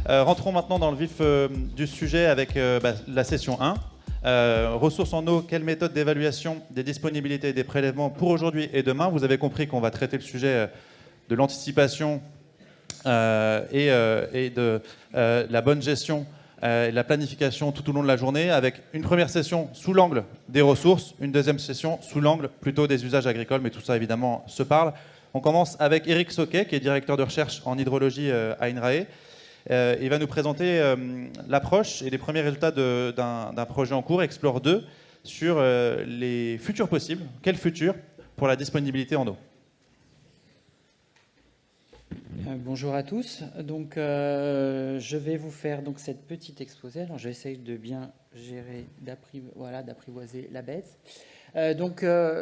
Rentrons maintenant dans le vif du sujet avec la session 1. Ressources en eau, quelle méthode d'évaluation des disponibilités et des prélèvements pour aujourd'hui et demain? Vous avez compris qu'on va traiter le sujet de l'anticipation et de la bonne gestion et de la planification tout au long de la journée, avec une première session sous l'angle des ressources, une deuxième session sous l'angle plutôt des usages agricoles, mais tout ça évidemment se parle. On commence avec Eric Soquet, qui est directeur de recherche en hydrologie à INRAE. Il va nous présenter l'approche et les premiers résultats d'un projet en cours, Explore 2, sur les futurs possibles. Quel futur pour la disponibilité en eau? Bonjour à tous. Donc, je vais vous faire donc cette petite exposé. Alors, j'essaye de bien gérer, d'apprivoiser la bête.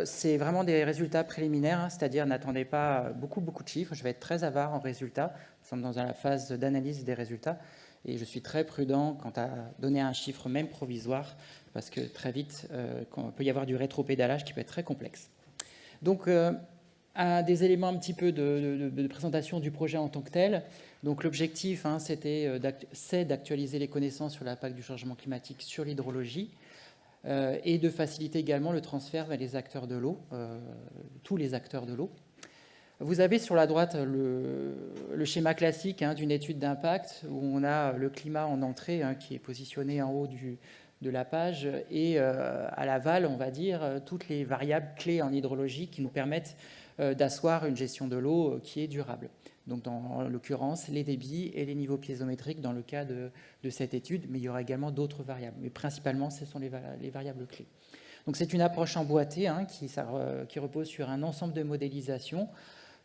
C'est vraiment des résultats préliminaires, hein, c'est-à-dire n'attendez pas beaucoup de chiffres. Je vais être très avare en résultats. Nous sommes dans la phase d'analyse des résultats et je suis très prudent quant à donner un chiffre même provisoire parce que très vite, il peut y avoir du rétropédalage qui peut être très complexe. Donc, un des éléments un petit peu de présentation du projet en tant que tel. Donc l'objectif, hein, c'est d'actualiser les connaissances sur l'impact du changement climatique sur l'hydrologie et de faciliter également le transfert vers les acteurs de l'eau, tous les acteurs de l'eau. Vous avez sur la droite le schéma classique hein, d'une étude d'impact où on a le climat en entrée hein, qui est positionné en haut de la page et à l'aval, on va dire, toutes les variables clés en hydrologie qui nous permettent d'asseoir une gestion de l'eau qui est durable. Donc, en l'occurrence, les débits et les niveaux piézométriques dans le cas de cette étude, mais il y aura également d'autres variables. Mais principalement, ce sont les variables clés. Donc, c'est une approche emboîtée hein, qui repose sur un ensemble de modélisations,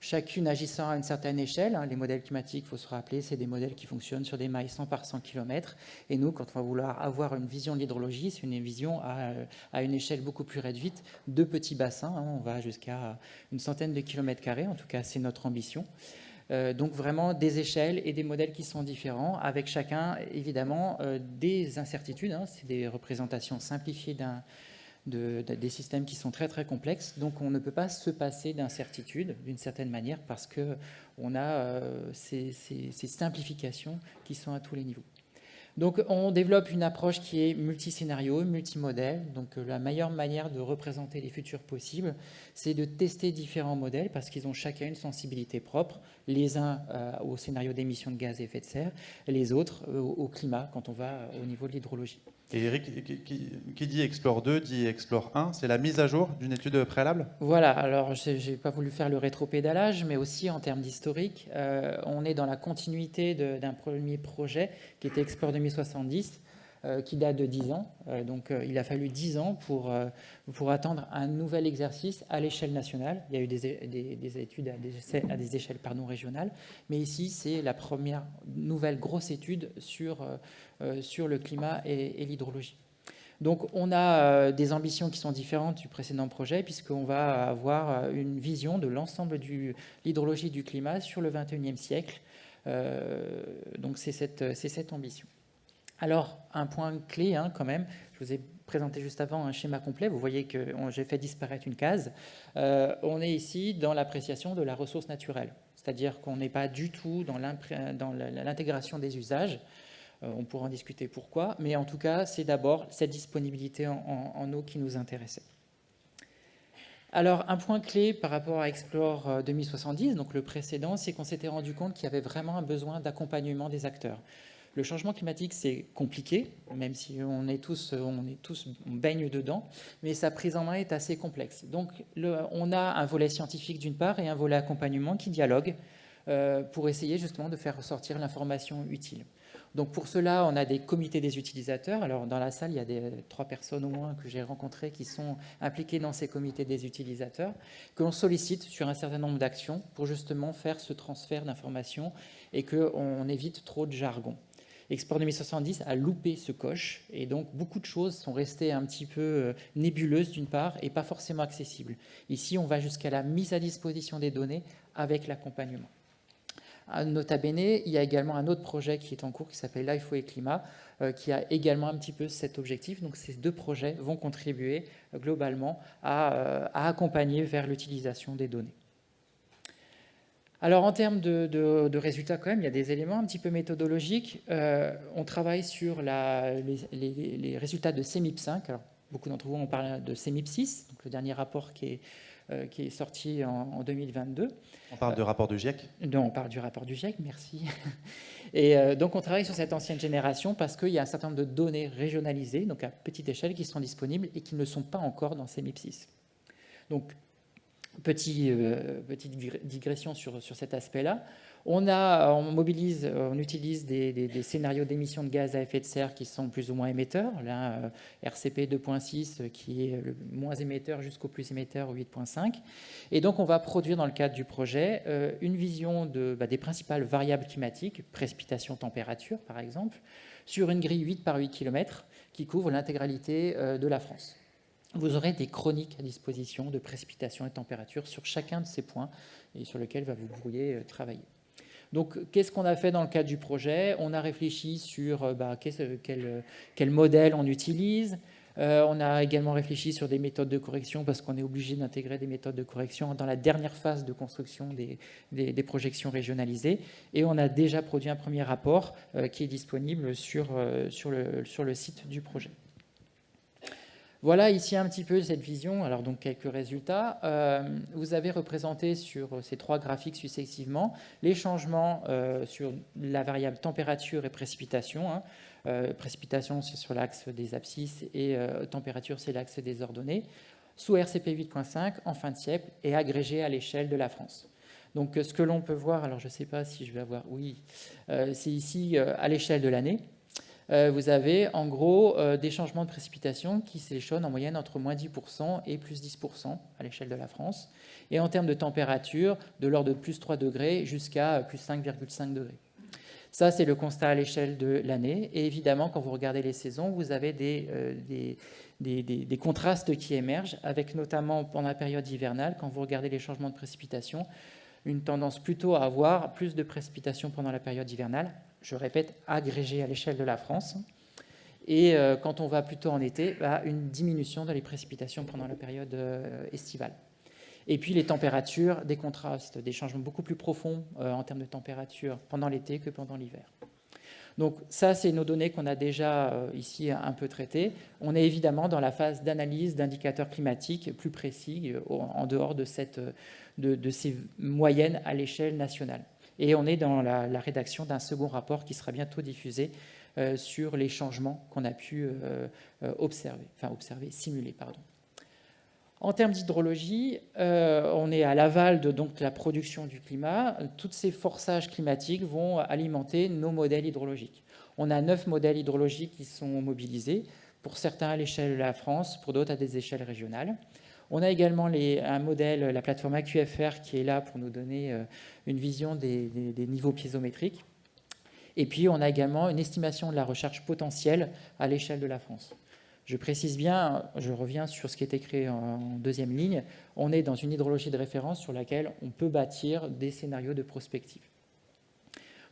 chacune agissant à une certaine échelle. Hein. Les modèles climatiques, il faut se rappeler, c'est des modèles qui fonctionnent sur des mailles 100 par 100 km. Et nous, quand on va vouloir avoir une vision de l'hydrologie, c'est une vision à une échelle beaucoup plus réduite de petits bassins. Hein. On va jusqu'à une centaine de kilomètres carrés. En tout cas, c'est notre ambition. Donc vraiment des échelles et des modèles qui sont différents, avec chacun évidemment des incertitudes. Hein. C'est des représentations simplifiées des systèmes qui sont très très complexes. Donc on ne peut pas se passer d'incertitude d'une certaine manière parce qu'on a ces simplifications qui sont à tous les niveaux. Donc on développe une approche qui est multiscénario, multimodèle. Donc la meilleure manière de représenter les futurs possibles, c'est de tester différents modèles parce qu'ils ont chacun une sensibilité propre, les uns au scénario d'émissions de gaz à effet de serre, les autres au climat quand on va au niveau de l'hydrologie. Et Eric, qui dit Explore 2, dit Explore 1, c'est la mise à jour d'une étude préalable? Voilà, alors je n'ai pas voulu faire le rétropédalage, mais aussi en termes d'historique, on est dans la continuité d'un premier projet qui était Explore 2070, qui date de 10 ans. Donc il a fallu 10 ans pour attendre un nouvel exercice à l'échelle nationale. Il y a eu des études à des échelles régionales, mais ici c'est la première nouvelle grosse étude sur le climat et l'hydrologie. Donc on a des ambitions qui sont différentes du précédent projet puisqu'on va avoir une vision de l'ensemble de l'hydrologie et du climat sur le XXIe siècle. Donc c'est cette ambition. Alors, un point clé hein, quand même, je vous ai présenté juste avant un schéma complet, vous voyez que j'ai fait disparaître une case. On est ici dans l'appréciation de la ressource naturelle, c'est-à-dire qu'on n'est pas du tout dans l'intégration des usages. On pourra en discuter pourquoi, mais en tout cas, c'est d'abord cette disponibilité en eau qui nous intéressait. Alors, un point clé par rapport à Explore 2070, donc le précédent, c'est qu'on s'était rendu compte qu'il y avait vraiment un besoin d'accompagnement des acteurs. Le changement climatique, c'est compliqué, même si on baigne dedans, mais sa prise en main est assez complexe. Donc, on a un volet scientifique d'une part et un volet accompagnement qui dialogue pour essayer justement de faire ressortir l'information utile. Donc, pour cela, on a des comités des utilisateurs. Alors, dans la salle, il y a 3 personnes au moins que j'ai rencontrées qui sont impliquées dans ces comités des utilisateurs, que l'on sollicite sur un certain nombre d'actions pour justement faire ce transfert d'informations et qu'on évite trop de jargon. Explore 2070 a loupé ce coche et donc beaucoup de choses sont restées un petit peu nébuleuses d'une part et pas forcément accessibles. Ici, on va jusqu'à la mise à disposition des données avec l'accompagnement. Nota bene, il y a également un autre projet qui est en cours qui s'appelle Life et Climat, qui a également un petit peu cet objectif. Donc ces deux projets vont contribuer globalement à accompagner vers l'utilisation des données. Alors en termes de résultats quand même, il y a des éléments un petit peu méthodologiques. On travaille sur les résultats de CEMIP5. Alors, beaucoup d'entre vous ont parlé de CEMIP6, donc le dernier rapport qui est sorti en 2022. On parle du rapport du GIEC? Non, on parle du rapport du GIEC, merci. Et donc on travaille sur cette ancienne génération parce qu'il y a un certain nombre de données régionalisées, donc à petite échelle, qui sont disponibles et qui ne sont pas encore dans CEMIP6. Donc, petite digression sur cet aspect-là. On utilise des scénarios d'émissions de gaz à effet de serre qui sont plus ou moins émetteurs. Là, RCP 2.6 qui est le moins émetteur jusqu'au plus émetteur 8.5. Et donc, on va produire dans le cadre du projet une vision des principales variables climatiques, précipitation, température par exemple, sur une grille 8 par 8 km qui couvre l'intégralité de la France. Vous aurez des chroniques à disposition de précipitations et températures sur chacun de ces points et sur lesquels vous pourriez travailler. Donc, qu'est-ce qu'on a fait dans le cadre du projet? On a réfléchi sur quel modèle on utilise. On a également réfléchi sur des méthodes de correction parce qu'on est obligé d'intégrer des méthodes de correction dans la dernière phase de construction des projections régionalisées. Et on a déjà produit un premier rapport qui est disponible sur le site du projet. Voilà ici un petit peu cette vision. Alors donc quelques résultats. Vous avez représenté sur ces trois graphiques successivement les changements sur la variable température et précipitation. Précipitation c'est sur l'axe des abscisses et température c'est l'axe des ordonnées. Sous RCP 8.5 en fin de siècle et agrégé à l'échelle de la France. Donc ce que l'on peut voir, alors je ne sais pas si je vais avoir, oui, c'est ici à l'échelle de l'année. Vous avez en gros des changements de précipitation qui s'échelonnent en moyenne entre moins 10% et plus 10% à l'échelle de la France. Et en termes de température, de l'ordre de plus 3 degrés jusqu'à plus 5,5 degrés. Ça, c'est le constat à l'échelle de l'année. Et évidemment, quand vous regardez les saisons, vous avez des contrastes qui émergent, avec notamment pendant la période hivernale, quand vous regardez les changements de précipitation, une tendance plutôt à avoir plus de précipitations pendant la période hivernale, je répète, agrégée à l'échelle de la France. Et quand on va plutôt en été, une diminution de les précipitations pendant la période estivale. Et puis les températures, des contrastes, des changements beaucoup plus profonds en termes de température pendant l'été que pendant l'hiver. Donc ça, c'est nos données qu'on a déjà ici un peu traitées. On est évidemment dans la phase d'analyse d'indicateurs climatiques plus précis en dehors de ces moyennes à l'échelle nationale. Et on est dans la rédaction d'un second rapport qui sera bientôt diffusé sur les changements qu'on a pu simuler. En termes d'hydrologie, on est à l'aval de la production du climat. Tous ces forçages climatiques vont alimenter nos modèles hydrologiques. On a 9 modèles hydrologiques qui sont mobilisés, pour certains à l'échelle de la France, pour d'autres à des échelles régionales. On a également un modèle, la plateforme AQFR, qui est là pour nous donner une vision des niveaux piézométriques. Et puis, on a également une estimation de la recharge potentielle à l'échelle de la France. Je précise bien, je reviens sur ce qui est écrit en deuxième ligne, on est dans une hydrologie de référence sur laquelle on peut bâtir des scénarios de prospective.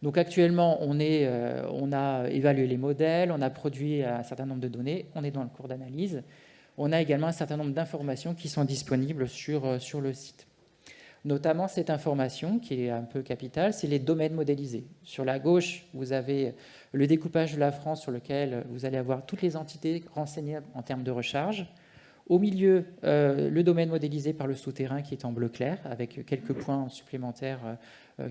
Donc actuellement, on a évalué les modèles, on a produit un certain nombre de données, on est dans le cours d'analyse. On a également un certain nombre d'informations qui sont disponibles sur le site. Notamment cette information qui est un peu capitale, c'est les domaines modélisés. Sur la gauche, vous avez le découpage de la France sur lequel vous allez avoir toutes les entités renseignées en termes de recharge. Au milieu, le domaine modélisé par le souterrain qui est en bleu clair, avec quelques points supplémentaires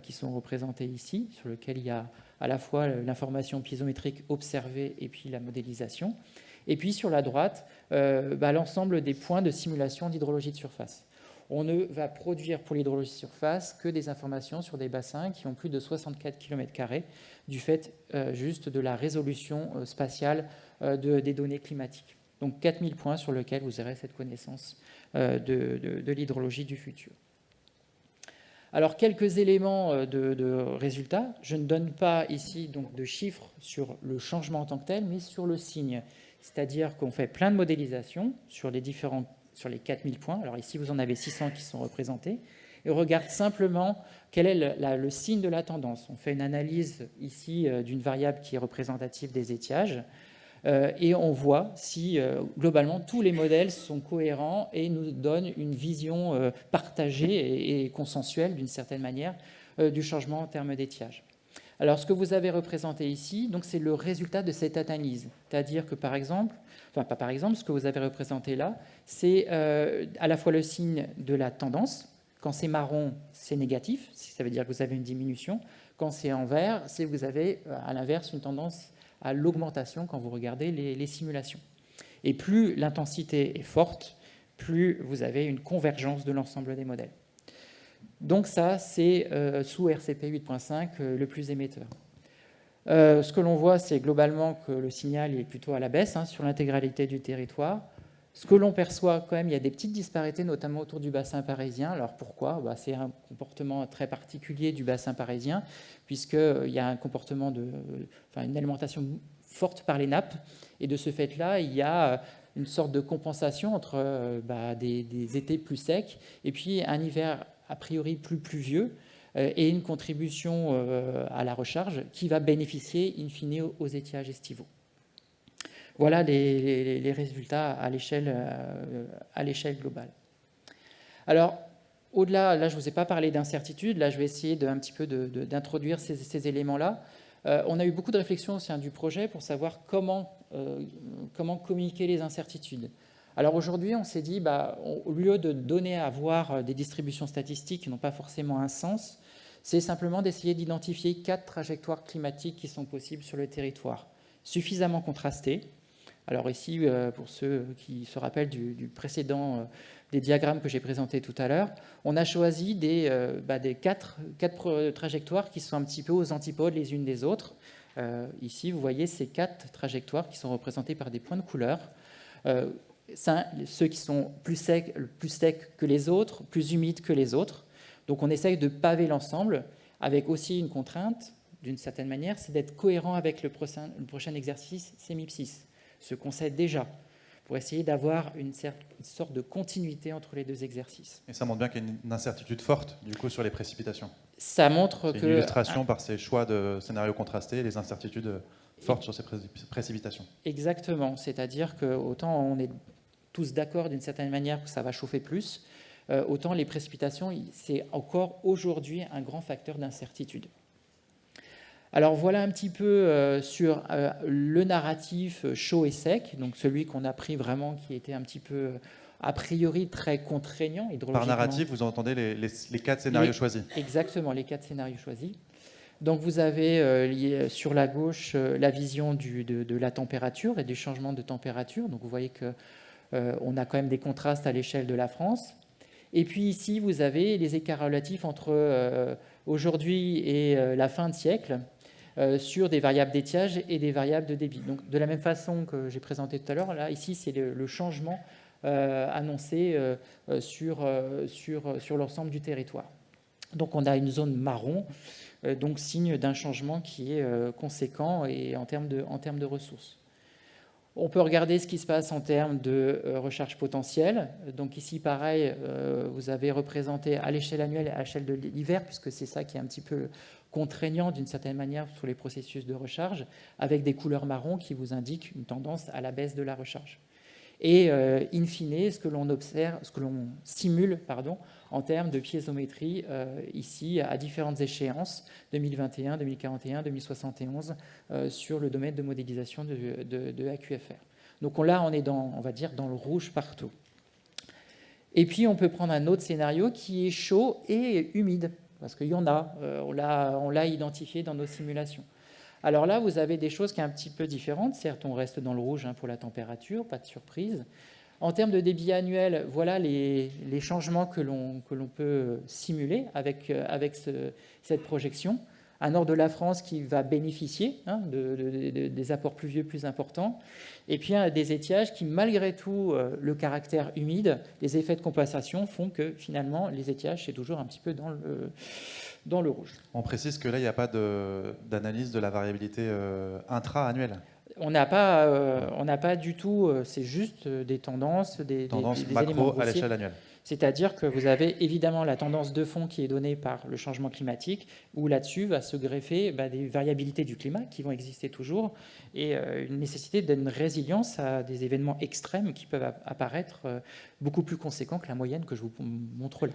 qui sont représentés ici, sur lequel il y a à la fois l'information piézométrique observée et puis la modélisation. Et puis sur la droite, l'ensemble des points de simulation d'hydrologie de surface. On ne va produire pour l'hydrologie de surface que des informations sur des bassins qui ont plus de 64 km² du fait juste de la résolution spatiale des données climatiques. Donc 4000 points sur lesquels vous aurez cette connaissance de l'hydrologie du futur. Alors, quelques éléments de résultats. Je ne donne pas ici donc, de chiffres sur le changement en tant que tel, mais sur le signe. C'est-à-dire qu'on fait plein de modélisations sur les 4000 points. Alors ici, vous en avez 600 qui sont représentés. et on regarde simplement quel est le signe de la tendance. On fait une analyse ici d'une variable qui est représentative des étiages, et on voit si globalement tous les modèles sont cohérents et nous donnent une vision partagée et consensuelle d'une certaine manière du changement en termes d'étiage. Alors ce que vous avez représenté ici, c'est le résultat de cette analyse. C'est-à-dire que par exemple, ce que vous avez représenté là, c'est à la fois le signe de la tendance. Quand c'est marron, c'est négatif, ça veut dire que vous avez une diminution. Quand c'est en vert, c'est que vous avez à l'inverse une tendance à l'augmentation quand vous regardez les simulations. Et plus l'intensité est forte, plus vous avez une convergence de l'ensemble des modèles. Donc ça, c'est sous RCP 8.5 le plus émetteur. Ce que l'on voit, c'est globalement que le signal est plutôt à la baisse sur l'intégralité du territoire. Ce que l'on perçoit quand même, il y a des petites disparités, notamment autour du bassin parisien. Alors pourquoi ? C'est un comportement très particulier du bassin parisien, puisqu'il y a un comportement une alimentation forte par les nappes. Et de ce fait-là, il y a une sorte de compensation entre des étés plus secs et puis un hiver a priori plus pluvieux et une contribution à la recharge qui va bénéficier in fine aux étiages estivaux. Voilà les résultats à l'échelle globale. Alors, au-delà, là je ne vous ai pas parlé d'incertitude, là je vais essayer un petit peu d'introduire ces éléments-là. On a eu beaucoup de réflexions au sein du projet pour savoir comment communiquer les incertitudes. Alors aujourd'hui, on s'est dit, au lieu de donner à voir des distributions statistiques qui n'ont pas forcément un sens, c'est simplement d'essayer d'identifier 4 trajectoires climatiques qui sont possibles sur le territoire, suffisamment contrastées. Alors ici, pour ceux qui se rappellent du précédent, des diagrammes que j'ai présentés tout à l'heure, on a choisi des 4 trajectoires qui sont un petit peu aux antipodes les unes des autres. Ici, vous voyez ces 4 trajectoires qui sont représentées par des points de couleur. Ceux qui sont plus secs que les autres, plus humides que les autres. Donc on essaye de paver l'ensemble, avec aussi une contrainte, d'une certaine manière, c'est d'être cohérent avec le prochain exercice CMIP6, ce qu'on sait déjà, pour essayer d'avoir une sorte de continuité entre les deux exercices. Et ça montre bien qu'il y a une incertitude forte, du coup, sur les précipitations. Ça montre que... C'est une illustration par ces choix de scénarios contrastés, les incertitudes fortes sur ces précipitations. Exactement, c'est-à-dire que autant on est tous d'accord d'une certaine manière que ça va chauffer plus, autant les précipitations, c'est encore aujourd'hui un grand facteur d'incertitude. Alors voilà un petit peu sur le narratif chaud et sec, donc celui qu'on a pris vraiment qui était un petit peu a priori très contraignant hydrologiquement. Par narratif, vous entendez les 4 scénarios choisis. Exactement, les 4 scénarios choisis. Donc vous avez sur la gauche la vision de la température et du changement de température. Donc vous voyez qu'on a quand même des contrastes à l'échelle de la France. Et puis ici, vous avez les écarts relatifs entre aujourd'hui et la fin de siècle sur des variables d'étiage et des variables de débit. Donc de la même façon que j'ai présenté tout à l'heure, là ici c'est le changement annoncé sur l'ensemble du territoire. Donc on a une zone marron, donc signe d'un changement qui est conséquent et en termes de ressources. On peut regarder ce qui se passe en termes de recharge potentielle. Donc ici, pareil, vous avez représenté à l'échelle annuelle et à l'échelle de l'hiver, puisque c'est ça qui est un petit peu contraignant d'une certaine manière sur les processus de recharge, avec des couleurs marron qui vous indiquent une tendance à la baisse de la recharge. Et in fine, ce que l'on observe, ce que l'on simule, en termes de piézométrie, ici, à différentes échéances, 2021, 2041, 2071, sur le domaine de modélisation de AQFR. Donc là, on est on va dire, dans le rouge partout. Et puis, on peut prendre un autre scénario qui est chaud et humide, parce qu'il y en a, on l'a identifié dans nos simulations. Alors là, vous avez des choses qui sont un petit peu différentes. Certes, on reste dans le rouge pour la température, pas de surprise. En termes de débit annuel, voilà les changements que l'on peut simuler avec cette projection. Un nord de la France qui va bénéficier des apports pluvieux plus importants. Et puis des étiages qui, malgré tout, le caractère humide, les effets de compensation font que finalement, les étiages, c'est toujours un petit peu dans le rouge. On précise que là, il n'y a pas d'analyse de la variabilité intra-annuelle. On n'a pas du tout, c'est juste des tendances, des macro éléments à l'échelle annuelle. C'est-à-dire que vous avez évidemment la tendance de fond qui est donnée par le changement climatique, où là-dessus va se greffer des variabilités du climat qui vont exister toujours, et une nécessité d'une résilience à des événements extrêmes qui peuvent apparaître beaucoup plus conséquents que la moyenne que je vous montre là.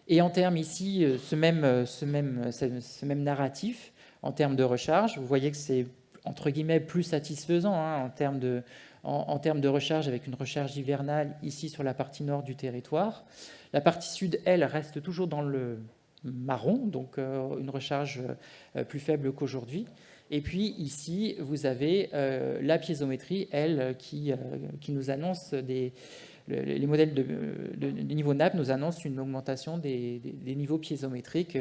Et en termes ici, ce même narratif, en termes de recharge, vous voyez que c'est entre guillemets plus satisfaisant en termes de recharge, avec une recharge hivernale ici sur la partie nord du territoire. La partie sud, elle, reste toujours dans le marron, donc une recharge plus faible qu'aujourd'hui. Et puis ici, vous avez la piézométrie, elle, qui nous annonce les modèles de niveau NAP nous annoncent une augmentation des niveaux piézométriques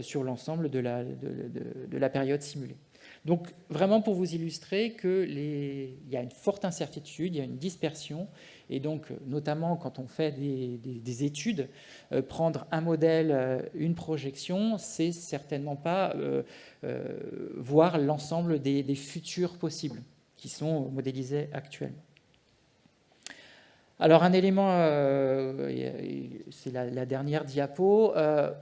sur l'ensemble de la période simulée. Donc, vraiment pour vous illustrer qu'il y a une forte incertitude, il y a une dispersion, et donc, notamment quand on fait des études, prendre un modèle, une projection, c'est certainement pas voir l'ensemble des futurs possibles qui sont modélisés actuellement. Alors, un élément, c'est la dernière diapo,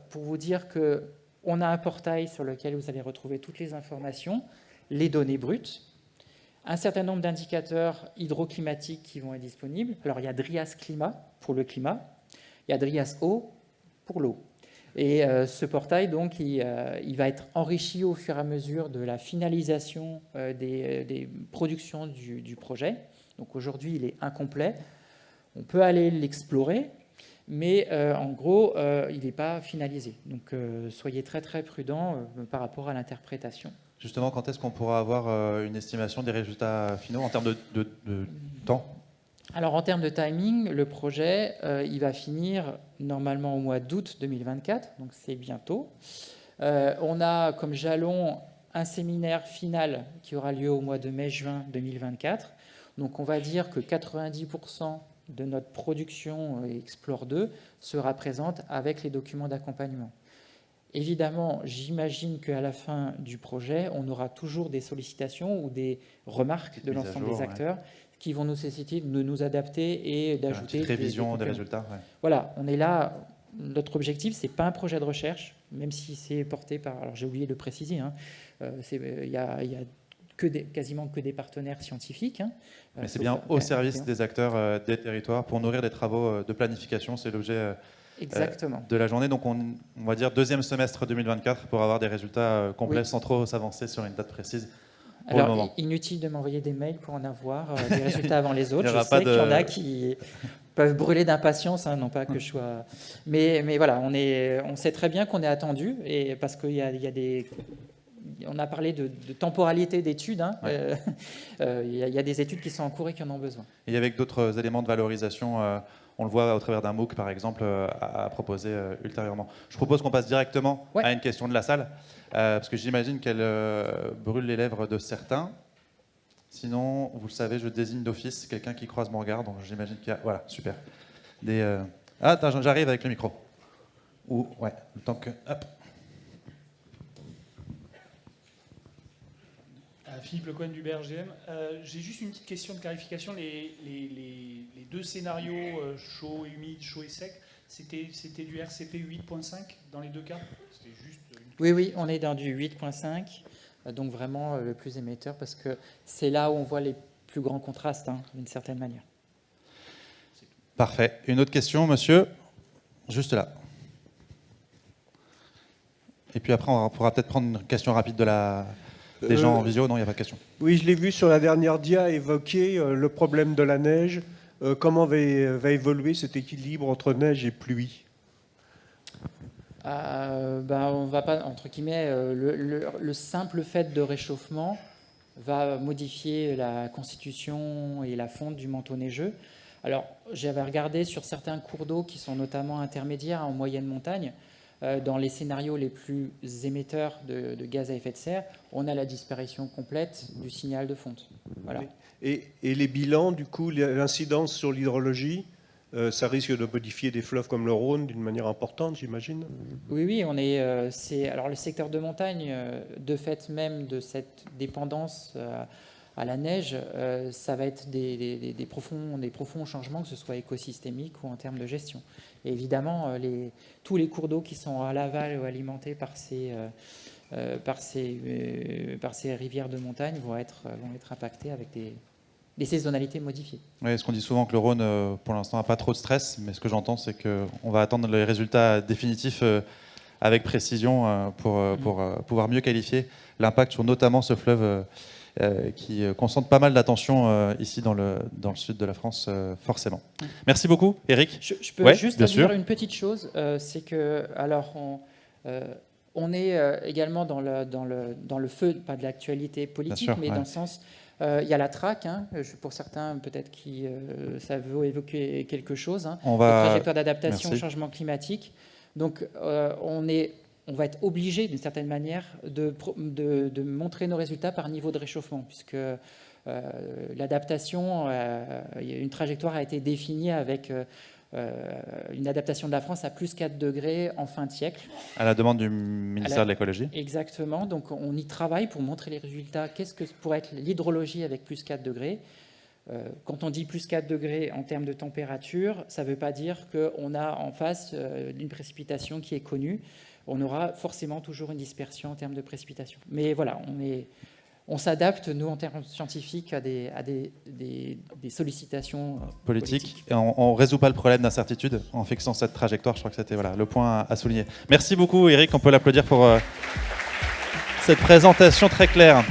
pour vous dire que on a un portail sur lequel vous allez retrouver toutes les informations, les données brutes, un certain nombre d'indicateurs hydroclimatiques qui vont être disponibles. Alors, il y a DRIAS Climat pour le climat, il y a DRIAS Eau pour l'eau. Et ce portail, donc, il va être enrichi au fur et à mesure de la finalisation des productions du projet. Donc, aujourd'hui, il est incomplet. On peut aller l'explorer, mais en gros, il n'est pas finalisé. Donc, soyez très, très prudents par rapport à l'interprétation. Justement, quand est-ce qu'on pourra avoir une estimation des résultats finaux en termes de temps? Alors, en termes de timing, le projet, il va finir normalement au mois d'août 2024, donc c'est bientôt. On a comme jalon un séminaire final qui aura lieu au mois de mai-juin 2024. Donc, on va dire que 90% de notre production Explore 2 sera présente avec les documents d'accompagnement. Évidemment, j'imagine qu'à la fin du projet, on aura toujours des sollicitations ou des remarques de l'ensemble des acteurs qui vont nous nécessiter de nous adapter et d'ajouter une révision des résultats. Ouais. Voilà, on est là. Notre objectif, c'est pas un projet de recherche, même si c'est porté par. Alors j'ai oublié de le préciser. Il y a quasiment que des partenaires scientifiques. Mais c'est bien au service des acteurs des territoires pour nourrir des travaux de planification. C'est l'objet de la journée. Donc on va dire deuxième semestre 2024 pour avoir des résultats complets sans trop s'avancer sur une date précise. Alors, inutile de m'envoyer des mails pour en avoir des résultats avant les autres. Je sais qu'il y en a qui peuvent brûler d'impatience, non pas que je sois... Mais voilà, on sait très bien qu'on est attendu, et parce qu'il y a des... On a parlé de temporalité d'études. Il y a des études qui sont en cours et qui en ont besoin. Et avec d'autres éléments de valorisation, on le voit au travers d'un MOOC, par exemple, à proposer ultérieurement. Je propose qu'on passe directement à une question de la salle, parce que j'imagine qu'elle brûle les lèvres de certains. Sinon, vous le savez, je désigne d'office quelqu'un qui croise mon regard, donc j'imagine qu'il y a... Voilà, super. Ah, attends, j'arrive avec le micro. Ouais, le temps que... Hop. Philippe Lecoin du BRGM. J'ai juste une petite question de clarification. Les deux scénarios, chaud et humide, chaud et sec, c'était du RCP 8.5 dans les deux cas? Juste oui, on est dans du 8.5, donc vraiment le plus émetteur, parce que c'est là où on voit les plus grands contrastes, d'une certaine manière. Parfait. Une autre question, monsieur? Juste là. Et puis après, on pourra peut-être prendre une question rapide des gens en visio. Non, il n'y a pas de question. Oui, je l'ai vu sur la dernière dia évoquer le problème de la neige. Comment va évoluer cet équilibre entre neige et pluie? On va pas, entre guillemets, le simple fait de réchauffement va modifier la constitution et la fonte du manteau neigeux. Alors, j'avais regardé sur certains cours d'eau qui sont notamment intermédiaires en moyenne montagne. Dans les scénarios les plus émetteurs de gaz à effet de serre, on a la disparition complète du signal de fonte. Voilà. Et les bilans, du coup, l'incidence sur l'hydrologie, ça risque de modifier des fleuves comme le Rhône d'une manière importante, j'imagine? Oui, alors le secteur de montagne, de fait même de cette dépendance à la neige, ça va être des profonds changements, que ce soit écosystémiques ou en termes de gestion. Et évidemment, tous les cours d'eau qui sont à l'aval ou alimentés par ces rivières de montagne vont être impactés avec des saisonnalités modifiées. Oui, ce qu'on dit souvent que le Rhône, pour l'instant, n'a pas trop de stress, mais ce que j'entends, c'est qu'on va attendre les résultats définitifs avec précision pour pouvoir mieux qualifier l'impact sur notamment ce fleuve qui concentre pas mal d'attention ici dans le sud de la France, forcément. Merci beaucoup, Éric. Je peux Ouais, juste bien dire sûr. une petite chose, c'est que alors on est également dans le feu, pas de l'actualité politique, sûr, mais ouais. dans le sens, il y a la TRAC, hein, pour certains peut-être qui ça veut évoquer quelque chose, hein, On la va... trajectoire d'adaptation au Merci. changement climatique. Donc on va être obligé d'une certaine manière de montrer nos résultats par niveau de réchauffement, puisque l'adaptation, une trajectoire a été définie avec une adaptation de la France à plus 4 degrés en fin de siècle. À la demande du ministère de l'écologie. Exactement, donc on y travaille pour montrer les résultats. Qu'est-ce que pourrait être l'hydrologie avec plus 4 degrés ? Quand on dit plus 4 degrés en termes de température, ça ne veut pas dire qu'on a en face une précipitation qui est connue. On aura forcément toujours une dispersion en termes de précipitation. Mais voilà, on s'adapte, nous, en termes scientifiques, à des sollicitations politiques. Et on ne résout pas le problème d'incertitude en fixant cette trajectoire. Je crois que c'était le point à souligner. Merci beaucoup, Éric. On peut l'applaudir pour cette présentation très claire.